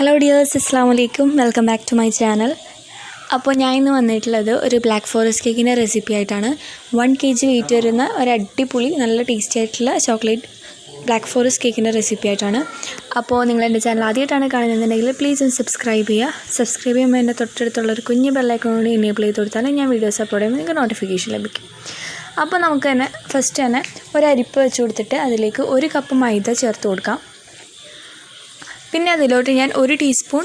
Hello dears, അസ്സലാമു അലൈക്കും. Welcome back to my channel. അപ്പോൾ ഞാൻ ഇന്ന് വന്നിട്ടുള്ളത് ഒരു ബ്ലാക്ക് ഫോറസ്റ്റ് കേക്കിൻ്റെ റെസിപ്പി ആയിട്ടാണ്. 1 kg വെയിറ്റ് വരുന്ന ഒരു അടിപൊളി നല്ല ടേസ്റ്റി ആയിട്ടുള്ള ചോക്ലേറ്റ് ബ്ലാക്ക് ഫോറസ്റ്റ് കേക്കിൻ്റെ റെസിപ്പി ആയിട്ടാണ്. അപ്പോൾ നിങ്ങൾ എൻ്റെ ചാനൽ ആദ്യമായിട്ടാണ് കാണുന്നുണ്ടെങ്കിൽ പ്ലീസ് ഒന്ന് സബ്സ്ക്രൈബ് ചെയ്യുക. സബ്സ്ക്രൈബ് ചെയ്യുമ്പോൾ എൻ്റെ തൊട്ടടുത്തുള്ള ഒരു കുഞ്ഞ് ബെല്ലൈക്കൺ കൂടി എനേബിൾ ചെയ്ത് കൊടുത്താൽ ഞാൻ വീഡിയോസ് അപ്ലോഡ് ചെയ്യുമ്പോൾ നിങ്ങൾക്ക് നോട്ടിഫിക്കേഷൻ ലഭിക്കും. അപ്പോൾ നമുക്ക് തന്നെ ഫസ്റ്റ് തന്നെ ഒരു അരിപ്പ് വെച്ച് കൊടുത്തിട്ട് അതിലേക്ക് 1 കപ്പ് മൈദ ചേർത്ത് കൊടുക്കാം. പിന്നെ അതിലോട്ട് ഞാൻ 1 ടീസ്പൂൺ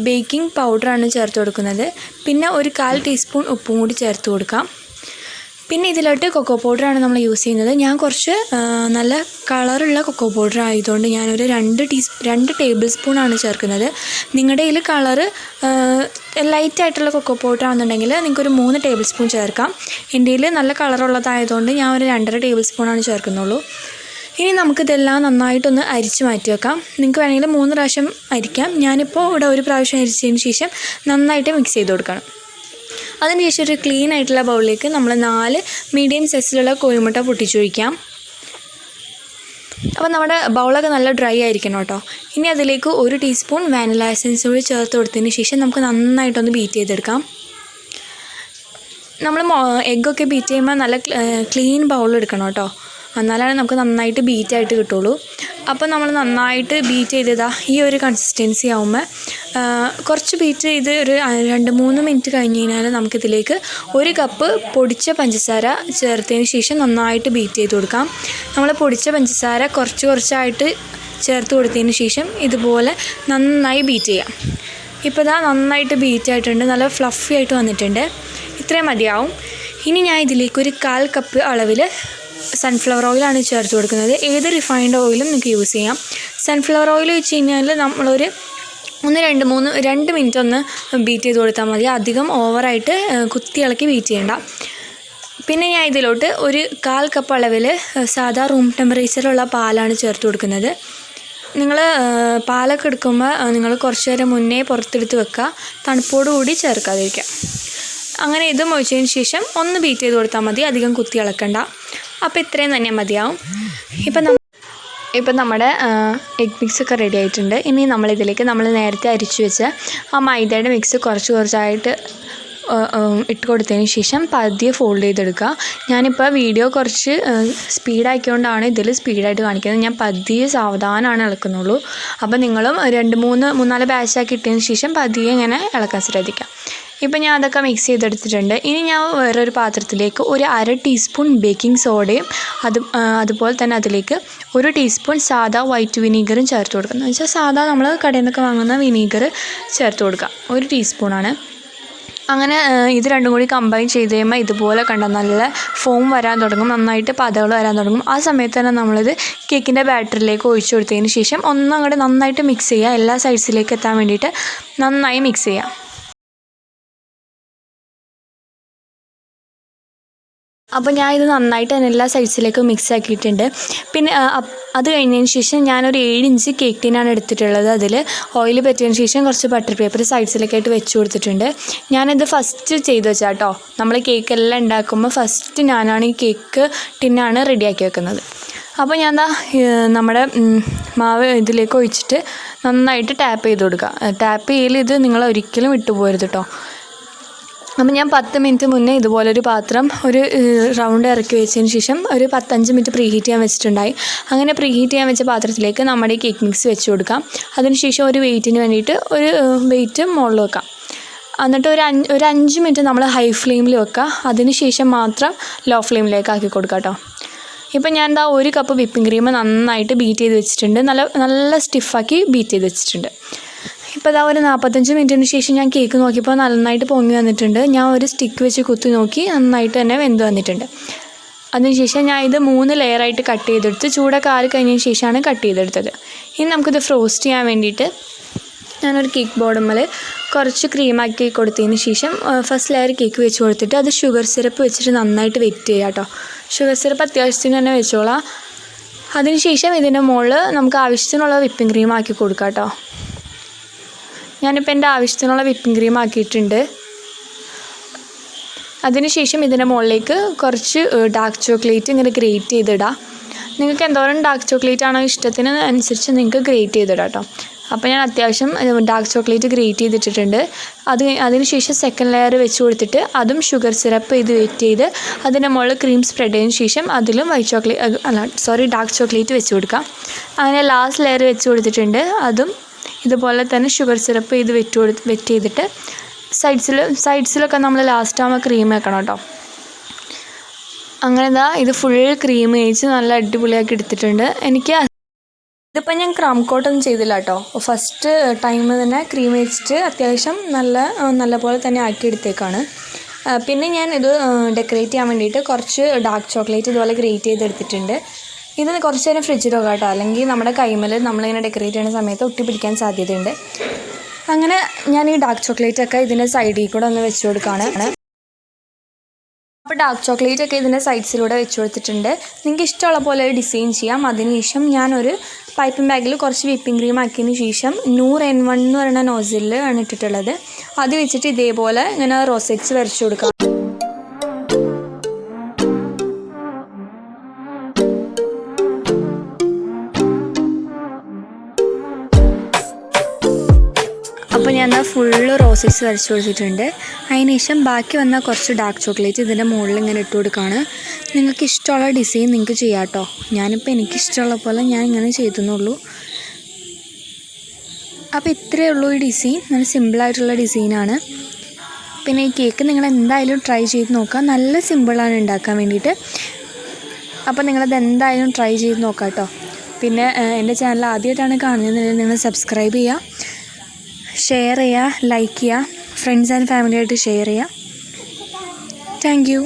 ബേക്കിംഗ് പൗഡറാണ് ചേർത്ത് കൊടുക്കുന്നത്. പിന്നെ 1/4 ടീസ്പൂൺ ഉപ്പും കൂടി ചേർത്ത് കൊടുക്കാം. പിന്നെ ഇതിലോട്ട് കൊക്കോ പൗഡറാണ് നമ്മൾ യൂസ് ചെയ്യുന്നത്. ഞാൻ കുറച്ച് നല്ല കളറുള്ള കൊക്കോ പൗഡർ ആയതുകൊണ്ട് ഞാനൊരു 2 ടേബിൾ സ്പൂണാണ് ചേർക്കുന്നത്. നിങ്ങളുടെ കയ്യിൽ കളറ് ലൈറ്റായിട്ടുള്ള കൊക്കോ പൗഡർ ആണെന്നുണ്ടെങ്കിൽ നിങ്ങൾക്കൊരു 3 ടേബിൾ സ്പൂൺ ചേർക്കാം. എൻ്റെ കയ്യിൽ നല്ല കളറുള്ളതായതുകൊണ്ട് ഞാൻ ഒരു 2.5 ടേബിൾ സ്പൂണാണ് ചേർക്കുന്നുള്ളൂ. ഇനി നമുക്കിതെല്ലാം നന്നായിട്ടൊന്ന് അരിച്ച് മാറ്റി വെക്കാം. നിങ്ങൾക്ക് വേണമെങ്കിൽ 3 പ്രാവശ്യം അരിക്കാം. ഞാനിപ്പോൾ ഇവിടെ 1 പ്രാവശ്യം അരിച്ചതിന് ശേഷം നന്നായിട്ട് മിക്സ് ചെയ്ത് കൊടുക്കണം. അതിനുശേഷം ഒരു ക്ലീൻ ആയിട്ടുള്ള ബൗളിലേക്ക് നമ്മൾ 4 മീഡിയം സൈസിലുള്ള കോഴിമുട്ട പൊട്ടിച്ചൊഴിക്കാം. അപ്പോൾ നമ്മുടെ ബൗളൊക്കെ നല്ല ഡ്രൈ ആയിരിക്കണം കേട്ടോ. ഇനി അതിലേക്ക് 1 ടീസ്പൂൺ വാനില എസൻസ് കൂടി ചേർത്ത് കൊടുത്തതിന് ശേഷം നമുക്ക് നന്നായിട്ടൊന്ന് ബീറ്റ് ചെയ്തെടുക്കാം. നമ്മൾ എഗ്ഗൊക്കെ ബീറ്റ് ചെയ്യുമ്പോൾ നല്ല ക്ലീൻ ബൗൾ എടുക്കണം കേട്ടോ, എന്നാലാണ് നമുക്ക് നന്നായിട്ട് ബീറ്റായിട്ട് കിട്ടുള്ളൂ. അപ്പോൾ നമ്മൾ നന്നായിട്ട് ബീറ്റ് ചെയ്തതാ ഈ ഒരു കൺസിസ്റ്റൻസി ആകുമ്പോൾ കുറച്ച് ബീറ്റ് ചെയ്ത് ഒരു 2-3 മിനിറ്റ് കഴിഞ്ഞ് കഴിഞ്ഞാൽ നമുക്കിതിലേക്ക് 1 കപ്പ് പൊടിച്ച പഞ്ചസാര ചേർത്തതിന് ശേഷം നന്നായിട്ട് ബീറ്റ് ചെയ്ത് കൊടുക്കാം. നമ്മൾ പൊടിച്ച പഞ്ചസാര കുറച്ചായിട്ട് ചേർത്ത് കൊടുത്തതിന് ശേഷം ഇതുപോലെ നന്നായി ബീറ്റ് ചെയ്യാം. ഇപ്പോൾ ഇതാ നന്നായിട്ട് ബീറ്റ് ആയിട്ടുണ്ട്, നല്ല ഫ്ലഫി ആയിട്ട് വന്നിട്ടുണ്ട്. ഇത്രയും മതിയാവും. ഇനി ഞാൻ ഇതിലേക്ക് ഒരു 1/4 കപ്പ് അളവിൽ സൺഫ്ലവർ ഓയിലാണ് ചേർത്ത് കൊടുക്കുന്നത്. ഏത് റിഫൈൻഡ് ഓയിലും നിങ്ങൾക്ക് യൂസ് ചെയ്യാം. സൺഫ്ലവർ ഓയിൽ വെച്ച് കഴിഞ്ഞാൽ നമ്മളൊരു 2 മിനിറ്റ് ഒന്ന് ബീറ്റ് ചെയ്ത് കൊടുത്താൽ മതി. അധികം ഓവറായിട്ട് കുത്തി ഇളക്കി ബീറ്റ് ചെയ്യണ്ട. പിന്നെ ഞാൻ ഇതിലോട്ട് ഒരു 1/4 കപ്പ് അളവിൽ സാധാ റൂം ടെമ്പറേച്ചറിലുള്ള പാലാണ് ചേർത്ത് കൊടുക്കുന്നത്. നിങ്ങൾ പാലൊക്കെ എടുക്കുമ്പോൾ നിങ്ങൾ കുറച്ച് നേരം മുന്നേ പുറത്തെടുത്ത് വെക്കുക, തണുപ്പോടുകൂടി ചേർക്കാതിരിക്കുക. അങ്ങനെ ഇതും ഒഴിച്ചതിന് ശേഷം ഒന്ന് ബീറ്റ് ചെയ്ത് കൊടുത്താൽ മതി, അധികം കുത്തി ഇളക്കണ്ട. അപ്പോൾ ഇത്രയും തന്നെ മതിയാവും. ഇപ്പം നമ്മുടെ എഗ് മിക്സൊക്കെ റെഡി ആയിട്ടുണ്ട്. ഇനി നമ്മളിതിലേക്ക് നമ്മൾ നേരത്തെ അരിച്ചു വെച്ച ആ മൈദയുടെ മിക്സ് കുറച്ചായിട്ട് ഇട്ട് കൊടുത്തതിന് ശേഷം പതിയെ ഫോൾഡ് ചെയ്തെടുക്കുക. ഞാനിപ്പോൾ വീഡിയോ കുറച്ച് സ്പീഡാക്കിയോണ്ടാണ് ഇതിൽ സ്പീഡായിട്ട് കാണിക്കുന്നത്. ഞാൻ പതിയെ സാവധാനമാണ് ഇളക്കുന്നുള്ളൂ. അപ്പോൾ നിങ്ങളും 2-3-4 ബാച്ചാക്കി ഇട്ടതിന് ശേഷം പതിയെ ഇങ്ങനെ ഇളക്കാൻ ശ്രദ്ധിക്കാം. ഇപ്പം ഞാൻ അതൊക്കെ മിക്സ് ചെയ്തെടുത്തിട്ടുണ്ട്. ഇനി ഞാൻ വേറൊരു പാത്രത്തിലേക്ക് ഒരു 1/2 ടീസ്പൂൺ ബേക്കിംഗ് സോഡയും അതുപോലെ തന്നെ അതിലേക്ക് 1 ടീസ്പൂൺ സാദാ വൈറ്റ് വിനീഗറും ചേർത്ത് കൊടുക്കുക. എന്ന് വെച്ചാൽ സാദാ നമ്മൾ കടയിൽ നിന്നൊക്കെ വാങ്ങുന്ന വിനീഗർ ചേർത്ത് കൊടുക്കുക. 1 ടീസ്പൂണാണ്. അങ്ങനെ ഇത് രണ്ടും കൂടി കമ്പൈൻ ചെയ്ത് കഴിയുമ്പോൾ ഇതുപോലെ കണ്ട നല്ല ഫോം വരാൻ തുടങ്ങും, നന്നായിട്ട് പതകൾ വരാൻ തുടങ്ങും. ആ സമയത്ത് തന്നെ നമ്മളിത് കേക്കിൻ്റെ ബാറ്ററിലേക്ക് ഒഴിച്ചു കൊടുത്തതിന് ശേഷം അങ്ങോട്ട് നന്നായിട്ട് മിക്സ് ചെയ്യുക. എല്ലാ സൈഡ്സിലേക്ക് എത്താൻ വേണ്ടിയിട്ട് നന്നായി മിക്സ് ചെയ്യുക. അപ്പോൾ ഞാൻ ഇത് നന്നായിട്ട് തന്നെ എല്ലാ സൈഡ്സിലേക്കും മിക്സ് ആക്കിയിട്ടുണ്ട്. പിന്നെ അത് കഴിഞ്ഞതിന് ശേഷം ഞാനൊരു 7 ഇഞ്ച് കേക്ക് ടീനാണ് എടുത്തിട്ടുള്ളത്. അതിൽ ഓയിൽ പറ്റിയതിന് ശേഷം കുറച്ച് ബട്ടർ പേപ്പർ സൈഡ്സിലേക്കായിട്ട് വെച്ച് കൊടുത്തിട്ടുണ്ട്. ഞാനിത് ഫസ്റ്റ് ചെയ്ത് വെച്ചാൽ കേട്ടോ, നമ്മൾ കേക്ക് എല്ലാം ഉണ്ടാക്കുമ്പോൾ ഫസ്റ്റ് ഞാനാണ് ഈ കേക്ക് ടിന്നാണ് റെഡിയാക്കി വെക്കുന്നത്. അപ്പോൾ ഞാൻ നമ്മുടെ മാവ് ഇതിലേക്ക് ഒഴിച്ചിട്ട് നന്നായിട്ട് ടാപ്പ് ചെയ്ത് കൊടുക്കുക. ടാപ്പ് ചെയ്യൽ ഇത് നിങ്ങൾ ഒരിക്കലും വിട്ടുപോകരുത് കേട്ടോ. അപ്പോൾ ഞാൻ 10 മിനിറ്റ് മുന്നേ ഇതുപോലൊരു പാത്രം ഒരു റൗണ്ട് ഇറക്കി വെച്ചതിന് ശേഷം ഒരു 15 മിനിറ്റ് പ്രീ ഹീറ്റ് ചെയ്യാൻ വെച്ചിട്ടുണ്ടായി. അങ്ങനെ പ്രീ ഹീറ്റ് ചെയ്യാൻ വെച്ച പാത്രത്തിലേക്ക് നമ്മുടെ ഈ കേക്ക് മിക്സ് വെച്ച് കൊടുക്കാം. അതിനുശേഷം ഒരു വെയിറ്റിന് വേണ്ടിയിട്ട് ഒരു വെയിറ്റ് മുകളിൽ വെക്കാം. എന്നിട്ട് ഒരു 5 മിനിറ്റ് നമ്മൾ ഹൈ ഫ്ലെയിമിൽ വെക്കുക. അതിന് ശേഷം മാത്രം ലോ ഫ്ലെയിമിലേക്ക് ആക്കി കൊടുക്കാം കേട്ടോ. ഇപ്പം ഞാൻ 1 കപ്പ് വിപ്പിംഗ് ക്രീം നന്നായിട്ട് ബീറ്റ് ചെയ്ത് വെച്ചിട്ടുണ്ട്. നല്ല സ്റ്റിഫാക്കി ബീറ്റ് ചെയ്ത് വെച്ചിട്ടുണ്ട്. ഇപ്പോൾ ഒരു 45 മിനിറ്റിന് ശേഷം ഞാൻ കേക്ക് നോക്കിയപ്പോൾ നന്നായിട്ട് പൊങ്ങി വന്നിട്ടുണ്ട്. ഞാൻ ഒരു സ്റ്റിക്ക് വെച്ച് കുത്തി നോക്കി, നന്നായിട്ട് തന്നെ വെന്ത് വന്നിട്ടുണ്ട്. അതിനുശേഷം ഞാൻ ഇത് 3 ലെയറായിട്ട് കട്ട് ചെയ്തെടുത്ത് ചൂടൊക്കെ ആറി കഴിഞ്ഞതിന് ശേഷമാണ് കട്ട് ചെയ്തെടുത്തത്. ഇനി നമുക്കിത് ഫ്രോസ്റ്റ് ചെയ്യാൻ വേണ്ടിയിട്ട് ഞാനൊരു കേക്ക് ബോർഡുമ്മൽ കുറച്ച് ക്രീമാക്കി കൊടുത്തതിന് ശേഷം ഫസ്റ്റ് ലെയർ കേക്ക് വെച്ച് കൊടുത്തിട്ട് അത് ഷുഗർ സിറപ്പ് വെച്ചിട്ട് നന്നായിട്ട് വെറ്റ് ചെയ്യാം കേട്ടോ. ഷുഗർ സിറപ്പ് അത്യാവശ്യത്തിന് തന്നെ വെച്ചോളാം. അതിനുശേഷം ഇതിൻ്റെ മുകളിൽ നമുക്ക് ആവശ്യത്തിനുള്ള വിപ്പിംഗ് ക്രീം ആക്കി കൊടുക്കാം കേട്ടോ. ഞാനിപ്പോൾ എൻ്റെ ആവശ്യത്തിനുള്ള വിപ്പിംഗ് ക്രീം ആക്കിയിട്ടുണ്ട്. അതിനുശേഷം ഇതിൻ്റെ മുകളിലേക്ക് കുറച്ച് ഡാർക്ക് ചോക്ലേറ്റ് ഇങ്ങനെ ഗ്രേറ്റ് ചെയ്തിടാം. നിങ്ങൾക്ക് എന്തോരം ഡാർക്ക് ചോക്ലേറ്റ് ആണോ ഇഷ്ടത്തിന് അനുസരിച്ച് നിങ്ങൾക്ക് ഗ്രേറ്റ് ചെയ്തിടാം കേട്ടോ. അപ്പോൾ ഞാൻ അത്യാവശ്യം ഡാർക്ക് ചോക്ലേറ്റ് ഗ്രേറ്റ് ചെയ്തിട്ടിട്ടുണ്ട്. അതിനുശേഷം സെക്കൻഡ് ലെയർ വെച്ച് കൊടുത്തിട്ട് അതും ഷുഗർ സിറപ്പ് ഇത് വെയിറ്റ് ചെയ്ത് അതിൻ്റെ മുകളിൽ ക്രീം സ്പ്രെഡ് ചെയ്തതിന് ശേഷം അതിലും ഡാർക്ക് ചോക്ലേറ്റ് വെച്ച് കൊടുക്കാം. അങ്ങനെ ലാസ്റ്റ് ലെയർ വെച്ച് കൊടുത്തിട്ടുണ്ട്. അതും ഇതുപോലെ തന്നെ ഷുഗർ സിറപ്പ് ഇത് വെറ്റ് ചെയ്തിട്ട് സൈഡ്സിലൊക്കെ നമ്മൾ ലാസ്റ്റ് ആകുമ്പോൾ ക്രീം വെക്കണം കേട്ടോ. അങ്ങനെ ഇത് ഫുൾ ക്രീം കഴിച്ച് നല്ല അടിപൊളിയാക്കി എടുത്തിട്ടുണ്ട്. ഇതിപ്പോൾ ഞാൻ ക്രം കോട്ടൊന്നും ചെയ്തില്ല കേട്ടോ. ഫസ്റ്റ് ടൈം തന്നെ ക്രീം വെച്ചിട്ട് അത്യാവശ്യം നല്ല പോലെ തന്നെ ആക്കി എടുത്തേക്കാണ്. പിന്നെ ഞാൻ ഇത് ഡെക്കറേറ്റ് ചെയ്യാൻ വേണ്ടിയിട്ട് കുറച്ച് ഡാർക്ക് ചോക്ലേറ്റ് ഇതുപോലെ ഗ്രേറ്റ് ചെയ്തെടുത്തിട്ടുണ്ട്. ഇത് കുറച്ച് നേരം ഫ്രിഡ്ജിൽ വെക്കാം കേട്ടോ, അല്ലെങ്കിൽ നമ്മുടെ കൈമേൽ നമ്മളിങ്ങനെ ഡെക്കറേറ്റ് ചെയ്യുന്ന സമയത്ത് ഒട്ടിപ്പിടിക്കാൻ സാധ്യതയുണ്ട്. അങ്ങനെ ഞാൻ ഈ ഡാർക്ക് ചോക്ലേറ്റൊക്കെ ഇതിൻ്റെ സൈഡിൽ കൂടെ ഒന്ന് വെച്ച് കൊടുക്കുകയാണ്. അപ്പോൾ ഡാർക്ക് ചോക്ലേറ്റൊക്കെ ഇതിൻ്റെ സൈഡ്സിലൂടെ വെച്ച് കൊടുത്തിട്ടുണ്ട്. നിങ്ങൾക്ക് ഇഷ്ടമുള്ള പോലെ ഡിസൈൻ ചെയ്യാം. അതിനുശേഷം ഞാനൊരു പൈപ്പിംഗ് ബാഗിൽ കുറച്ച് വിപ്പിംഗ് ക്രീം ആക്കിയതിന് ശേഷം 100 N1 എന്ന് പറയുന്ന നോസിലിൽ ആണ് ഇട്ടിട്ടുള്ളത്. അത് വെച്ചിട്ട് ഇതേപോലെ ഇങ്ങനെ റോസെറ്റ്സ് വരച്ചു കൊടുക്കാം. അപ്പോൾ ഞാൻ ഫുള്ള് റോസസ് വരച്ച് കൊടുത്തിട്ടുണ്ട്. അതിനുശേഷം ബാക്കി വന്ന കുറച്ച് ഡാർക്ക് ചോക്ലേറ്റ് ഇതിൻ്റെ മുകളിൽ ഇങ്ങനെ ഇട്ട് കൊടുക്കുകയാണ്. നിങ്ങൾക്ക് ഇഷ്ടമുള്ള ഡിസൈൻ നിങ്ങൾക്ക് ചെയ്യാം കേട്ടോ. ഞാനിപ്പോൾ എനിക്കിഷ്ടമുള്ള പോലെ ഞാൻ ഇങ്ങനെ ചെയ്തെന്നുള്ളൂ. അപ്പോൾ ഇത്രയേ ഉള്ളൂ ഈ ഡിസൈൻ. നല്ല സിമ്പിളായിട്ടുള്ള ഡിസൈനാണ്. പിന്നെ ഈ കേക്ക് നിങ്ങൾ എന്തായാലും ട്രൈ ചെയ്ത് നോക്കുക. നല്ല സിമ്പിളാണ് ഉണ്ടാക്കാൻ വേണ്ടിയിട്ട്. അപ്പോൾ നിങ്ങളത് എന്തായാലും ട്രൈ ചെയ്ത് നോക്കാം കേട്ടോ. പിന്നെ എൻ്റെ ചാനൽ ആദ്യമായിട്ടാണ് കാണുന്നതെങ്കിൽ നിങ്ങൾ സബ്സ്ക്രൈബ് ചെയ്യുക, ഷെയർ ചെയ്യുക, ലൈക്ക് ചെയ്യുക, ഫ്രണ്ട്സ് ആൻഡ് ഫാമിലിയായിട്ട് ഷെയർ ചെയ്യുക. Thank you.